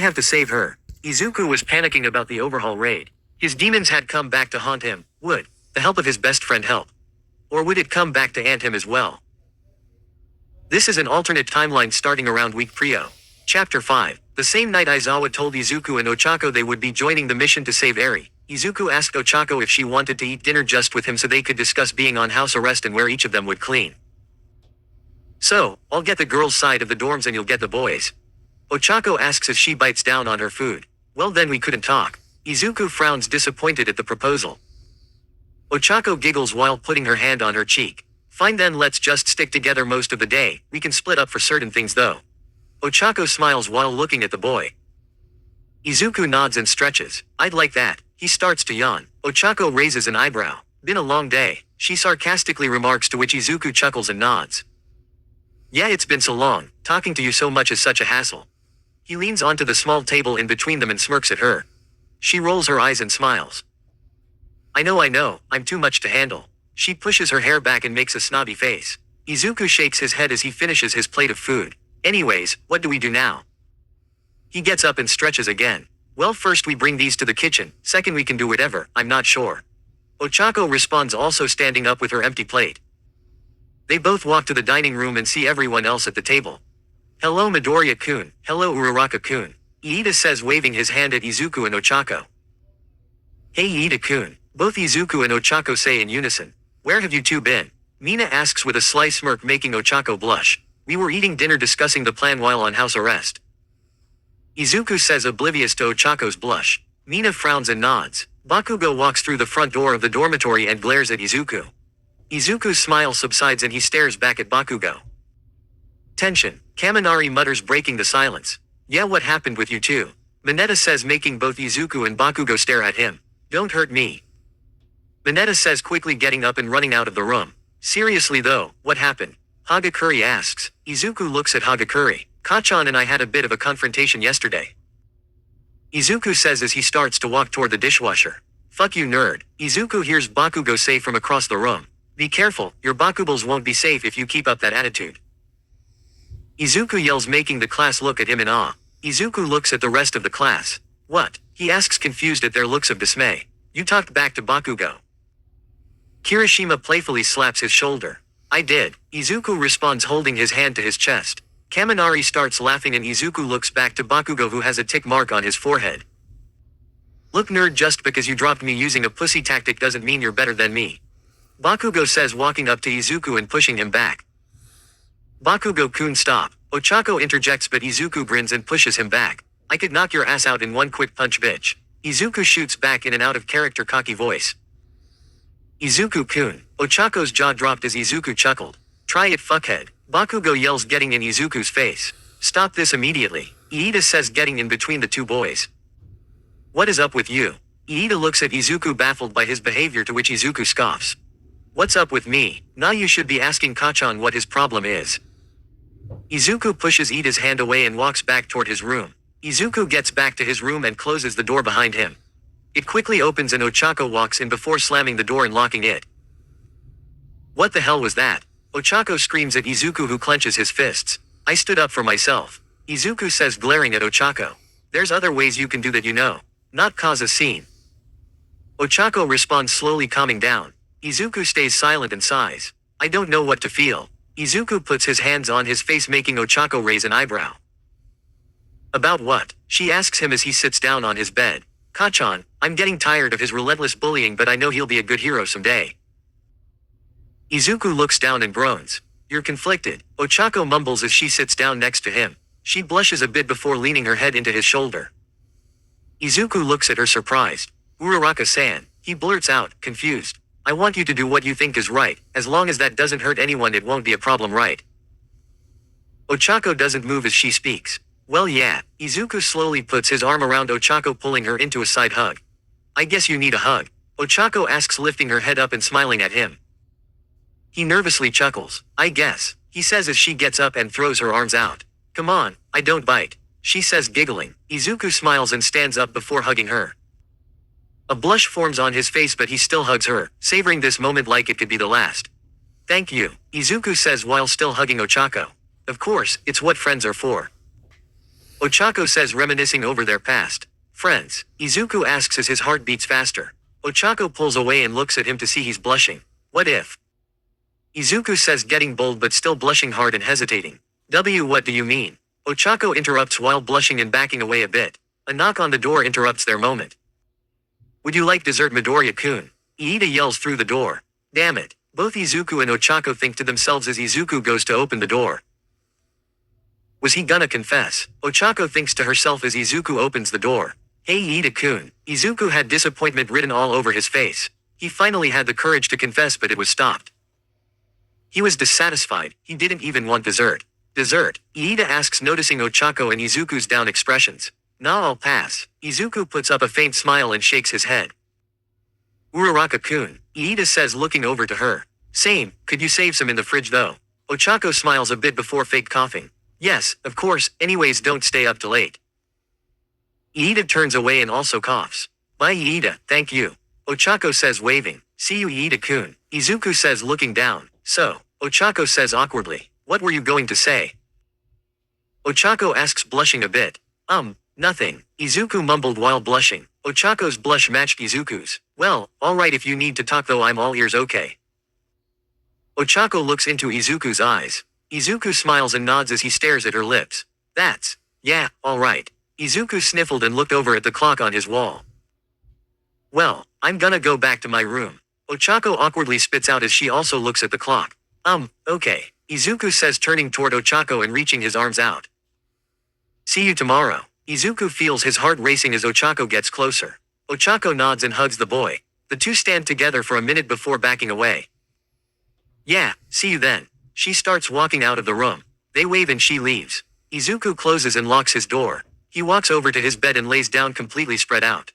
have to save her. Izuku was panicking about the overhaul raid. His demons had come back to haunt him. Would the help of his best friend help? Or would it come back to ant him as well? This is an alternate timeline starting around week Prio. Chapter 5. The same night Aizawa told Izuku and Ochako they would be joining the mission to save Eri. Izuku asked Ochako if she wanted to eat dinner just with him so they could discuss being on house arrest and where each of them would clean. So, I'll get the girls' side of the dorms and you'll get the boys'. Ochako asks as she bites down on her food. Well then we couldn't talk. Izuku frowns disappointed at the proposal. Ochako giggles while putting her hand on her cheek. Fine then, let's just stick together most of the day. We can split up for certain things though. Ochako smiles while looking at the boy. Izuku nods and stretches. I'd like that. He starts to yawn. Ochako raises an eyebrow. Been a long day, she sarcastically remarks, to which Izuku chuckles and nods. Yeah, it's been so long. Talking to you so much is such a hassle. He leans onto the small table in between them and smirks at her. She rolls her eyes and smiles. I know, I'm too much to handle. She pushes her hair back and makes a snobby face. Izuku shakes his head as he finishes his plate of food. Anyways, what do we do now? He gets up and stretches again. Well, first we bring these to the kitchen, second we can do whatever, I'm not sure. Ochako responds, also standing up with her empty plate. They both walk to the dining room and see everyone else at the table. Hello Midoriya-kun, hello Uraraka-kun. Iida says, waving his hand at Izuku and Ochako. Hey Iida-kun, both Izuku and Ochako say in unison. Where have you two been? Mina asks with a sly smirk, making Ochako blush. We were eating dinner discussing the plan while on house arrest. Izuku says, oblivious to Ochako's blush. Mina frowns and nods. Bakugo walks through the front door of the dormitory and glares at Izuku. Izuku's smile subsides and he stares back at Bakugo. Tension. Kaminari mutters, breaking the silence. Yeah, what happened with you two? Mineta says, making both Izuku and Bakugo stare at him. Don't hurt me. Mineta says, quickly getting up and running out of the room. Seriously though, what happened? Hagakure asks. Izuku looks at Hagakure. Kacchan and I had a bit of a confrontation yesterday. Izuku says as he starts to walk toward the dishwasher. Fuck you, nerd. Izuku hears Bakugo say from across the room. Be careful, your Bakubles won't be safe if you keep up that attitude. Izuku yells, making the class look at him in awe. Izuku looks at the rest of the class. What? He asks, confused at their looks of dismay. You talked back to Bakugo. Kirishima playfully slaps his shoulder. I did. Izuku responds, holding his hand to his chest. Kaminari starts laughing and Izuku looks back to Bakugo, who has a tick mark on his forehead. Look, nerd, just because you dropped me using a pussy tactic doesn't mean you're better than me. Bakugo says, walking up to Izuku and pushing him back. Bakugo-kun, stop. Ochako interjects, but Izuku grins and pushes him back. I could knock your ass out in one quick punch, bitch. Izuku shoots back in an out-of-character cocky voice. Izuku-kun. Ochako's jaw dropped as Izuku chuckled. Try it, fuckhead. Bakugo yells, getting in Izuku's face. Stop this immediately. Iida says, getting in between the two boys. What is up with you? Iida looks at Izuku, baffled by his behavior, to which Izuku scoffs. What's up with me? Now you should be asking Kacchan what his problem is. Izuku pushes Iida's hand away and walks back toward his room. Izuku gets back to his room and closes the door behind him. It quickly opens and Ochako walks in before slamming the door and locking it. What the hell was that? Ochako screams at Izuku, who clenches his fists. I stood up for myself. Izuku says, glaring at Ochako. There's other ways you can do that, you know. Not cause a scene. Ochako responds, slowly calming down. Izuku stays silent and sighs. I don't know what to feel. Izuku puts his hands on his face, making Ochako raise an eyebrow. About what? She asks him as he sits down on his bed. Kacchan, I'm getting tired of his relentless bullying, but I know he'll be a good hero someday. Izuku looks down and groans. You're conflicted. Ochako mumbles as she sits down next to him. She blushes a bit before leaning her head into his shoulder. Izuku looks at her, surprised. Uraraka-san, he blurts out, confused. I want you to do what you think is right. As long as that doesn't hurt anyone, it won't be a problem, right? Ochako doesn't move as she speaks. Well, yeah. Izuku slowly puts his arm around Ochako, pulling her into a side hug. I guess you need a hug. Ochako asks, lifting her head up and smiling at him. He nervously chuckles. I guess, he says as she gets up and throws her arms out. Come on, I don't bite, she says, giggling. Izuku smiles and stands up before hugging her. A blush forms on his face, but he still hugs her, savoring this moment like it could be the last. Thank you, Izuku says while still hugging Ochako. Of course, it's what friends are for. Ochako says, reminiscing over their past friends. Izuku asks as his heart beats faster. Ochako pulls away and looks at him to see he's blushing. What if? Izuku says, getting bold but still blushing hard and hesitating. What do you mean? Ochako interrupts while blushing and backing away a bit. A knock on the door interrupts their moment. Would you like dessert, Midoriya-kun? Iida yells through the door. Damn it. Both Izuku and Ochako think to themselves as Izuku goes to open the door. Was he gonna confess? Ochako thinks to herself as Izuku opens the door. Hey Iida-kun. Izuku had disappointment written all over his face. He finally had the courage to confess, but it was stopped. He was dissatisfied. He didn't even want dessert. Dessert? Iida asks, noticing Ochako and Izuku's down expressions. Nah, I'll pass. Izuku puts up a faint smile and shakes his head. Uraraka-kun. Iida says, looking over to her. Same, could you save some in the fridge though? Ochako smiles a bit before fake coughing. Yes, of course, anyways don't stay up till late. Iida turns away and also coughs. Bye Iida, thank you. Ochako says, waving. See you Iida-kun. Izuku says, looking down. So, Ochako says awkwardly. What were you going to say? Ochako asks, blushing a bit. Nothing. Izuku mumbled while blushing. Ochako's blush matched Izuku's. Well, alright if you need to talk though, I'm all ears, okay. Ochako looks into Izuku's eyes. Izuku smiles and nods as he stares at her lips. Yeah, alright. Izuku sniffled and looked over at the clock on his wall. Well, I'm gonna go back to my room. Ochako awkwardly spits out as she also looks at the clock. Okay. Izuku says, turning toward Ochako and reaching his arms out. See you tomorrow. Izuku feels his heart racing as Ochako gets closer. Ochako nods and hugs the boy. The two stand together for a minute before backing away. Yeah, see you then. She starts walking out of the room. They wave and she leaves. Izuku closes and locks his door. He walks over to his bed and lays down completely spread out.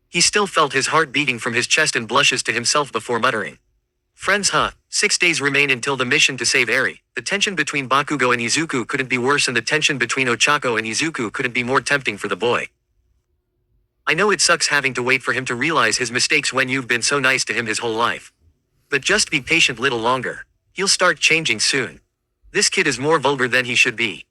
He still felt his heart beating from his chest and blushes to himself before muttering. Friends, 6 days remain until the mission to save Eri. The tension between Bakugo and Izuku couldn't be worse, and the tension between Ochako and Izuku couldn't be more tempting for the boy. I know it sucks having to wait for him to realize his mistakes when you've been so nice to him his whole life. But just be patient little longer. He'll start changing soon. This kid is more vulgar than he should be.